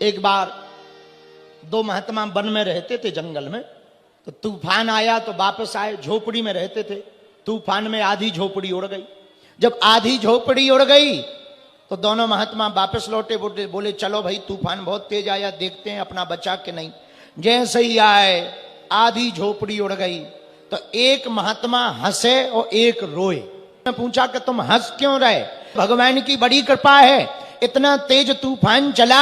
एक बार दो महात्मा वन में रहते थे, जंगल में। तो तूफान आया तो वापस आए, झोपड़ी में रहते थे। तूफान में आधी झोपड़ी उड़ गई। जब आधी झोपड़ी उड़ गई तो दोनों महात्मा वापस लौटे, बोले चलो भाई तूफान बहुत तेज आया, देखते हैं अपना बचा के नहीं। जैसे ही आए आधी झोपड़ी उड़ गई तो एक महात्मा हंसे और एक रोए। मैं पूछा कि तुम हंस क्यों रहे? भगवान की बड़ी कृपा है, इतना तेज तूफान चला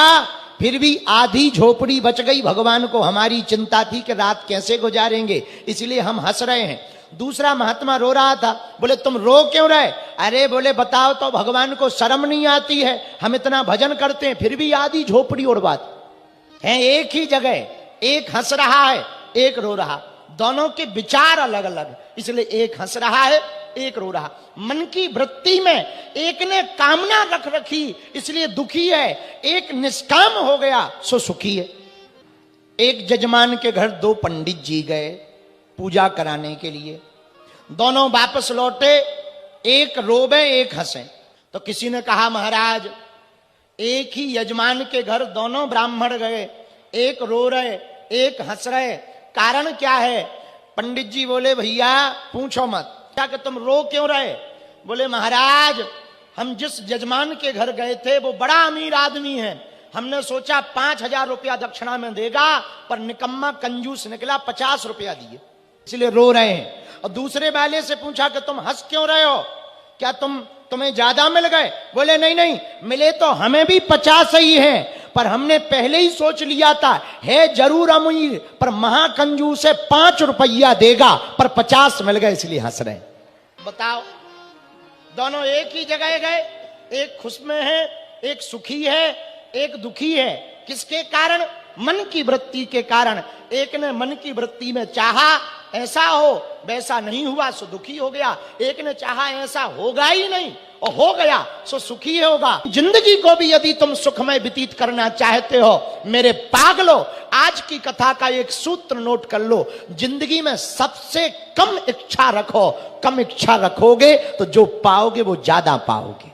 फिर भी आधी झोपड़ी बच गई। भगवान को हमारी चिंता थी कि रात कैसे गुजारेंगे, इसलिए हम हंस रहे हैं। दूसरा महात्मा रो रहा था। बोले तुम रो क्यों रहे? अरे बोले बताओ तो, भगवान को शर्म नहीं आती है, हम इतना भजन करते हैं फिर भी आधी झोपड़ी उड़वाते हैं। एक ही जगह एक हंस रहा है एक रो रहा, दोनों के विचार अलग अलग, इसलिए एक हंस रहा है एक रो रहा। मन की वृत्ति में एक ने कामना रख रखी इसलिए दुखी है, एक निष्काम हो गया सो सुखी है। एक जजमान के घर दो पंडित जी गए पूजा कराने के लिए। दोनों वापस लौटे, एक रोवे एक हंसे। तो किसी ने कहा महाराज एक ही यजमान के घर दोनों ब्राह्मण गए, एक रो रहे एक हंस रहे, कारण क्या है? पंडित जी बोले भैया पूछो मत, क्या कि तुम रो क्यों रहे? बोले महाराज हम जिस यजमान के घर गए थे वो बड़ा अमीर आदमी है, हमने सोचा 5,000 रुपया दक्षिणा में देगा, पर निकम्मा कंजूस निकला 50 रुपया दिए, इसलिए रो रहे हैं। और दूसरे वाले से पूछा कि तुम हंस क्यों रहे हो, क्या तुम्हें ज्यादा मिल गए? बोले नहीं नहीं, मिले तो हमें भी 50 ही है, पर हमने पहले ही सोच लिया था है जरूर अमीर पर महाकंजूस है, 5 रुपया देगा, पर 50 मिल गए इसलिए हंस रहे। बताओ दोनों एक ही जगह गए, एक खुश में है एक सुखी है एक दुखी है। किसके कारण? मन की वृत्ति के कारण। एक ने मन की वृत्ति में चाहा ऐसा हो, वैसा नहीं हुआ सो दुखी हो गया। एक ने चाहा ऐसा होगा ही नहीं और हो गया सो सुखी होगा। जिंदगी को भी यदि तुम सुखमय व्यतीत करना चाहते हो मेरे पागलो, आज की कथा का एक सूत्र नोट कर लो, जिंदगी में सबसे कम इच्छा रखो। कम इच्छा रखोगे तो जो पाओगे वो ज्यादा पाओगे।